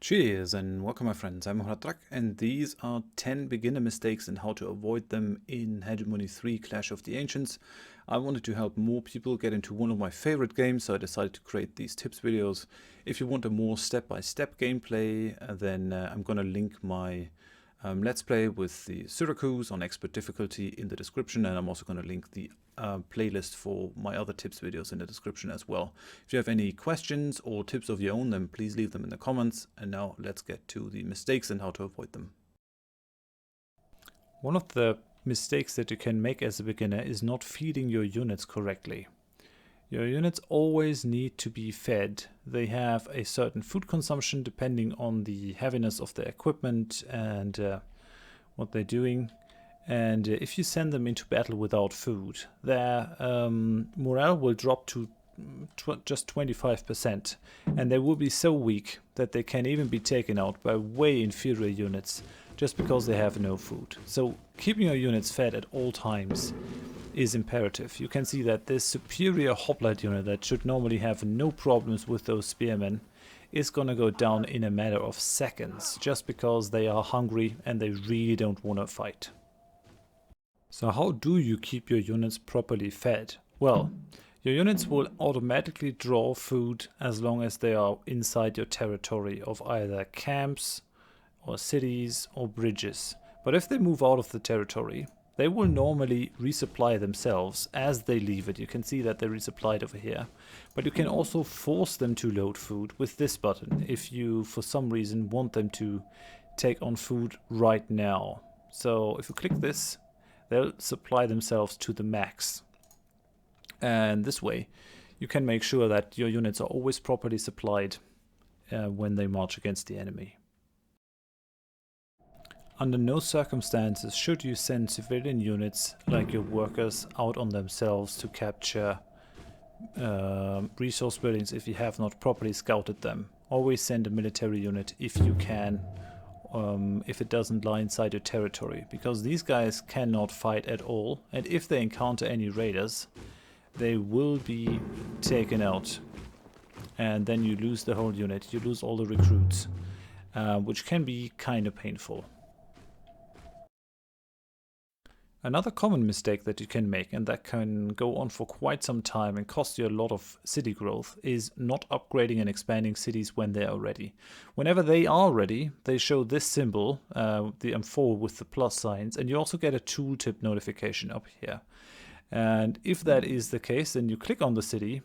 Cheers and welcome my friends, I'm Drak and these are 10 beginner mistakes and how to avoid them in Hegemony 3 Clash of the Ancients. I wanted to help more people get into one of my favorite games, so I decided to create these tips videos. If you want a more step-by-step gameplay, then I'm gonna link my Let's Play with the Syracuse on expert difficulty in the description, and I'm also going to link the playlist for my other tips videos in the description as well. If you have any questions or tips of your own, then please leave them in the comments. And now let's get to the mistakes and how to avoid them. One of the mistakes that you can make as a beginner is not feeding your units correctly. Your units always need to be fed. They have a certain food consumption depending on the heaviness of their equipment and what they're doing. And if you send them into battle without food, their morale will drop to just 25%. And they will be so weak that they can even be taken out by way inferior units just because they have no food. So keeping your units fed at all times is imperative. You can see that this superior hoplite unit that should normally have no problems with those spearmen is gonna go down in a matter of seconds just because they are hungry and they really don't want to fight. So how do you keep your units properly fed? Well, your units will automatically draw food as long as they are inside your territory of either camps or cities or bridges. But if they move out of the territory, they will normally resupply themselves as they leave it. You can see that they're resupplied over here. But you can also force them to load food with this button if you, for some reason, want them to take on food right now. So if you click this, they'll supply themselves to the max. And this way, you can make sure that your units are always properly supplied when they march against the enemy. Under no circumstances should you send civilian units like your workers out on themselves to capture resource buildings if you have not properly scouted them. Always send a military unit if you can, if it doesn't lie inside your territory, because these guys cannot fight at all, and if they encounter any raiders, they will be taken out. And then you lose the whole unit, you lose all the recruits, which can be kind of painful. Another common mistake that you can make, and that can go on for quite some time and cost you a lot of city growth, is not upgrading and expanding cities when they are ready. Whenever they are ready, they show this symbol, the M4 with the plus signs, and you also get a tooltip notification up here. And if that is the case, then you click on the city,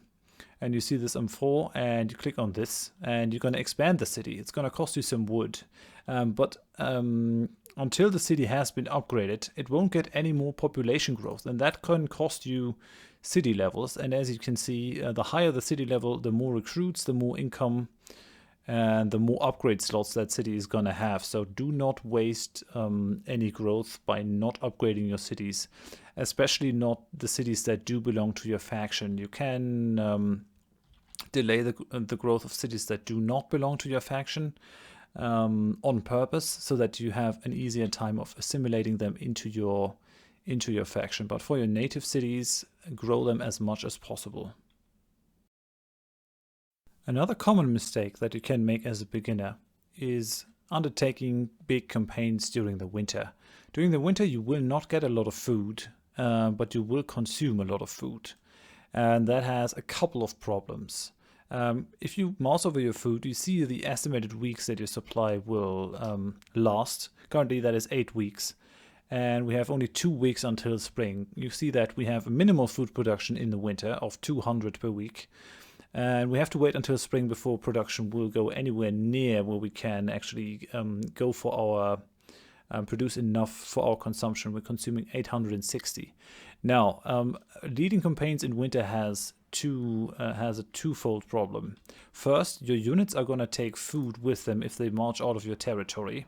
and you see this M4, and you click on this, and you're going to expand the city. It's going to cost you some wood, but until the city has been upgraded, it won't get any more population growth, and that can cost you city levels. And as you can see, the higher the city level, the more recruits, the more income, and the more upgrade slots that city is going to have. So do not waste any growth by not upgrading your cities, especially not the cities that do belong to your faction. You can delay the growth of cities that do not belong to your faction on purpose, so that you have an easier time of assimilating them into your faction. But for your native cities, grow them as much as possible. Another common mistake that you can make as a beginner is undertaking big campaigns during the winter. During the winter you will not get a lot of food, but you will consume a lot of food. And that has a couple of problems. If you mouse over your food, you see the estimated weeks that your supply will last. Currently that is 8 weeks. And we have only 2 weeks until spring. You see that we have a minimal food production in the winter of 200 per week. And we have to wait until spring before production will go anywhere near where we can actually go for our produce enough for our consumption. We're consuming 860. Now, leading campaigns in winter has a twofold problem. First, your units are going to take food with them if they march out of your territory.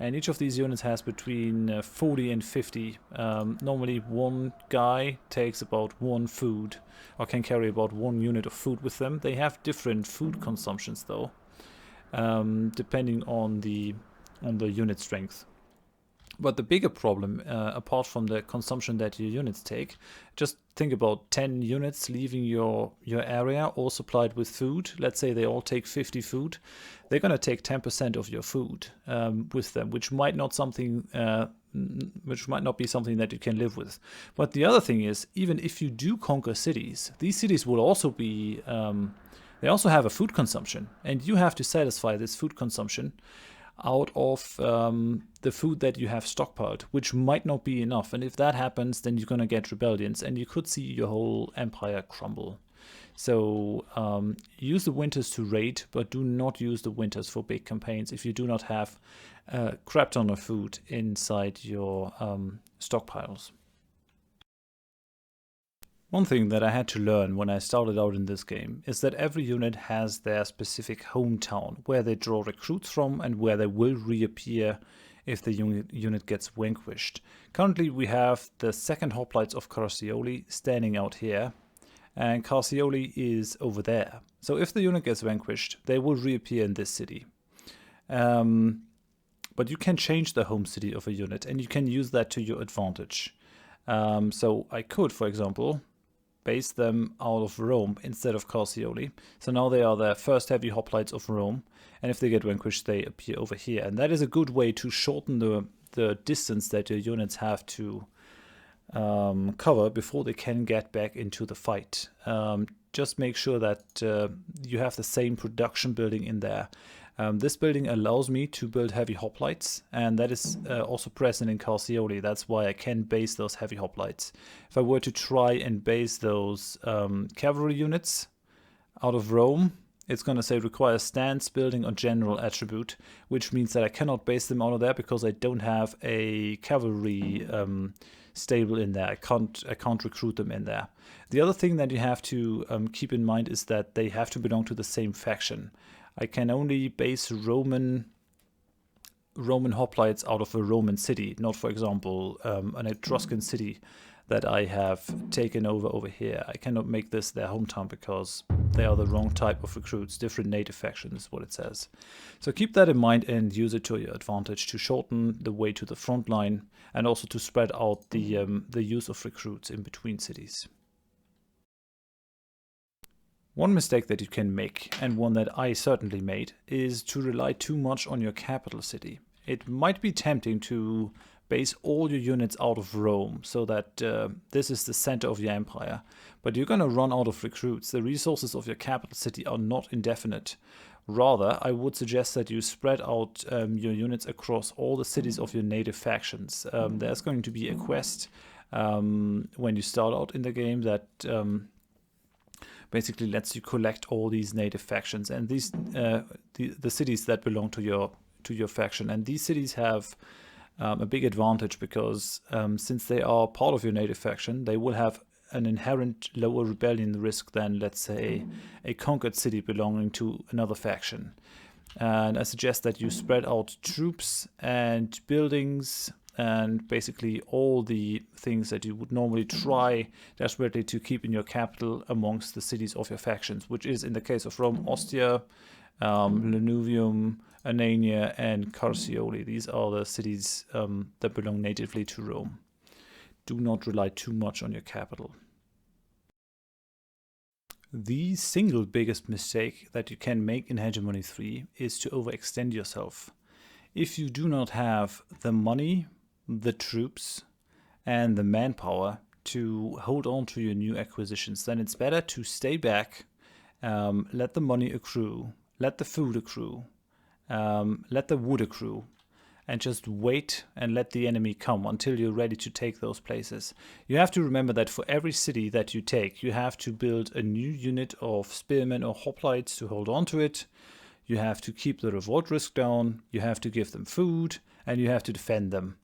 And each of these units has between 40 and 50. Normally one guy takes about 1 food, or can carry about 1 unit of food with them. They have different food consumptions though, depending on the unit strength. But the bigger problem, apart from the consumption that your units take, just think about 10 units leaving your area, all supplied with food. Let's say they all take 50 food. They're going to take 10% of your food with them, which might not be something that you can live with. But the other thing is, even if you do conquer cities, these cities will also be, they also have a food consumption, and you have to satisfy this food consumption out of the food that you have stockpiled, which might not be enough. And if that happens, then you're going to get rebellions, and you could see your whole empire crumble. So use the winters to raid, but do not use the winters for big campaigns if you do not have a crap ton of food inside your stockpiles. One thing that I had to learn when I started out in this game is that every unit has their specific hometown, where they draw recruits from and where they will reappear if the unit gets vanquished. Currently we have the second hoplites of Carcioli standing out here, and Carcioli is over there. So if the unit gets vanquished, they will reappear in this city. But you can change the home city of a unit, and you can use that to your advantage. So I could, for example, base them out of Rome instead of Carcioli. So now they are the first heavy hoplites of Rome, and if they get vanquished, they appear over here. And that is a good way to shorten the distance that your units have to cover before they can get back into the fight. Just make sure that you have the same production building in there. This building allows me to build heavy hoplites, and that is also present in Carcioli. That's why I can base those heavy hoplites. If I were to try and base those cavalry units out of Rome, it's going to say requires stance, building, or general attribute, which means that I cannot base them out of there because I don't have a cavalry stable in there. I can't recruit them in there. The other thing that you have to keep in mind is that they have to belong to the same faction. I can only base Roman hoplites out of a Roman city, not, for example, an Etruscan city that I have taken over here. I cannot make this their hometown because they are the wrong type of recruits, different native factions is what it says. So keep that in mind and use it to your advantage to shorten the way to the front line and also to spread out the use of recruits in between cities. One mistake that you can make, and one that I certainly made, is to rely too much on your capital city. It might be tempting to base all your units out of Rome so that this is the center of your empire, but you're going to run out of recruits. The resources of your capital city are not indefinite. Rather, I would suggest that you spread out your units across all the cities of your native factions. There's going to be a quest when you start out in the game that basically lets you collect all these native factions and these the cities that belong to your faction. And these cities have a big advantage because since they are part of your native faction, they will have an inherent lower rebellion risk than, let's say, a conquered city belonging to another faction. And I suggest that you spread out troops and buildings and basically all the things that you would normally try desperately to keep in your capital amongst the cities of your factions, which is, in the case of Rome, Ostia, Lanuvium, Anania, and Carcioli. These are the cities that belong natively to Rome. Do not rely too much on your capital. The single biggest mistake that you can make in Hegemony 3 is to overextend yourself. If you do not have the money, the troops, and the manpower to hold on to your new acquisitions, then it's better to stay back, let the money accrue, let the food accrue, let the wood accrue, and just wait and let the enemy come until you're ready to take those places. You have to remember that for every city that you take, you have to build a new unit of spearmen or hoplites to hold on to it. You have to keep the revolt risk down, you have to give them food, and you have to defend them.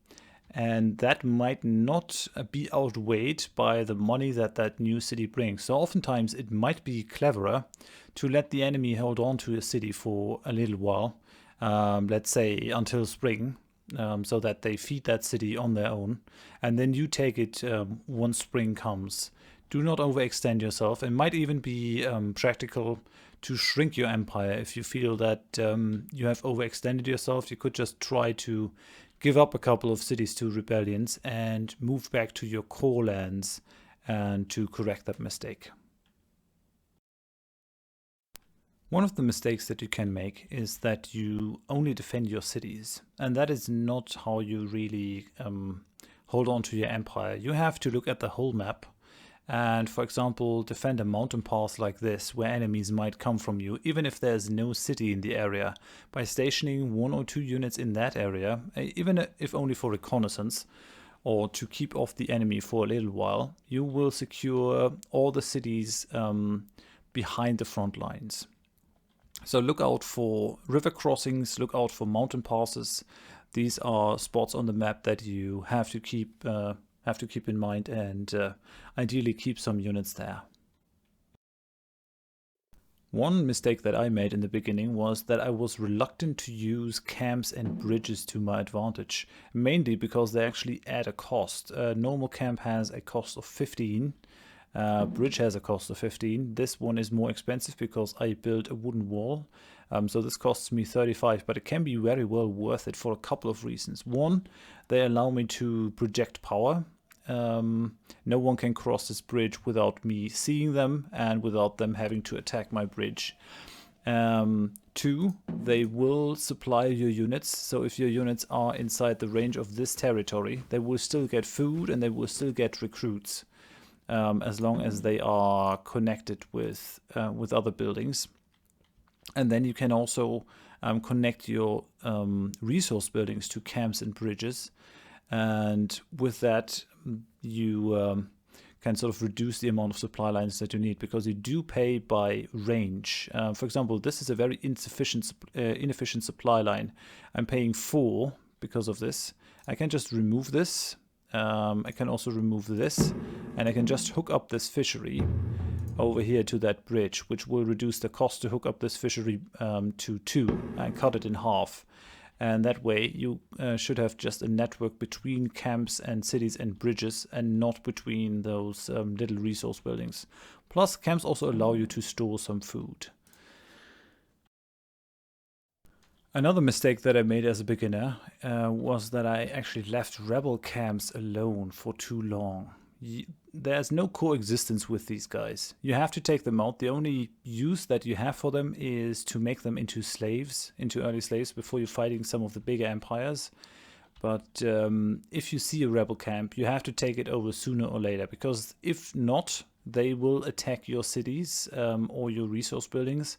And that might not be outweighed by the money that that new city brings. So oftentimes it might be cleverer to let the enemy hold on to a city for a little while, let's say until spring, so that they feed that city on their own. And then you take it once spring comes. Do not overextend yourself. It might even be practical to shrink your empire if you feel that you have overextended yourself. You could just try to give up a couple of cities to rebellions and move back to your core lands and to correct that mistake. One of the mistakes that you can make is that you only defend your cities, and that is not how you really hold on to your empire. You have to look at the whole map and, for example, defend a mountain pass like this where enemies might come from you, even if there's no city in the area, by stationing 1 or 2 units in that area, even if only for reconnaissance or to keep off the enemy for a little while. You will secure all the cities behind the front lines. So look out for river crossings, look out for mountain passes. These are spots on the map that you have to keep in mind, and ideally keep some units there. One mistake that I made in the beginning was that I was reluctant to use camps and bridges to my advantage, mainly because they actually add a cost. A normal camp has a cost of 15. Bridge has a cost of 15. This one is more expensive because I built a wooden wall. So this costs me 35, but it can be very well worth it for a couple of reasons. One, they allow me to project power. No one can cross this bridge without me seeing them and without them having to attack my bridge. 2, they will supply your units. So if your units are inside the range of this territory, they will still get food and they will still get recruits. As long as they are connected with other buildings. And then you can also connect your resource buildings to camps and bridges. And with that, you can sort of reduce the amount of supply lines that you need, because you do pay by range. For example, this is a very inefficient supply line. I'm paying 4 because of this. I can just remove this. I can also remove this, and I can just hook up this fishery over here to that bridge, which will reduce the cost to hook up this fishery to 2 and cut it in half. And that way you should have just a network between camps and cities and bridges, and not between those little resource buildings. Plus, camps also allow you to store some food. Another mistake that I made as a beginner was that I actually left rebel camps alone for too long. There's no coexistence with these guys. You have to take them out. The only use that you have for them is to make them into slaves, into early slaves, before you're fighting some of the bigger empires. But if you see a rebel camp, you have to take it over sooner or later, because if not, they will attack your cities or your resource buildings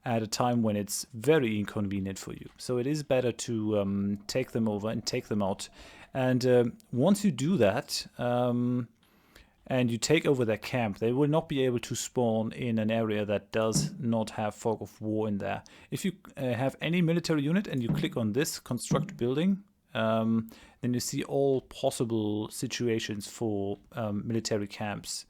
at a time when it's very inconvenient for you. So it is better to take them over and take them out. And once you do that, and you take over their camp, they will not be able to spawn in an area that does not have fog of war in there. If you have any military unit and you click on this construct building, then you see all possible situations for military camps.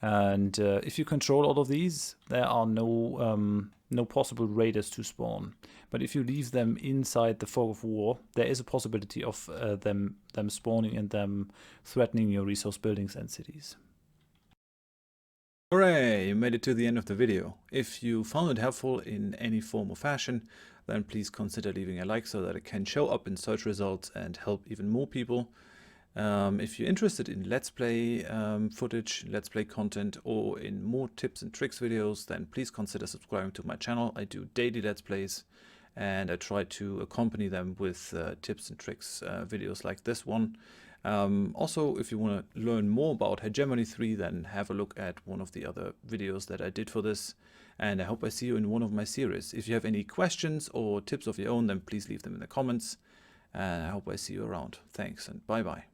And if you control all of these, there are no possible raiders to spawn. But if you leave them inside the fog of war, there is a possibility of them spawning and them threatening your resource buildings and cities. Hooray! You made it to the end of the video. If you found it helpful in any form or fashion, then please consider leaving a like so that it can show up in search results and help even more people. If you're interested in Let's Play footage, Let's Play content, or in more tips and tricks videos, then please consider subscribing to my channel. I do daily Let's Plays, and I try to accompany them with tips and tricks videos like this one. Also, if you want to learn more about Hegemony 3, then have a look at one of the other videos that I did for this. And I hope I see you in one of my series. If you have any questions or tips of your own, then please leave them in the comments. And I hope I see you around. Thanks, and bye-bye.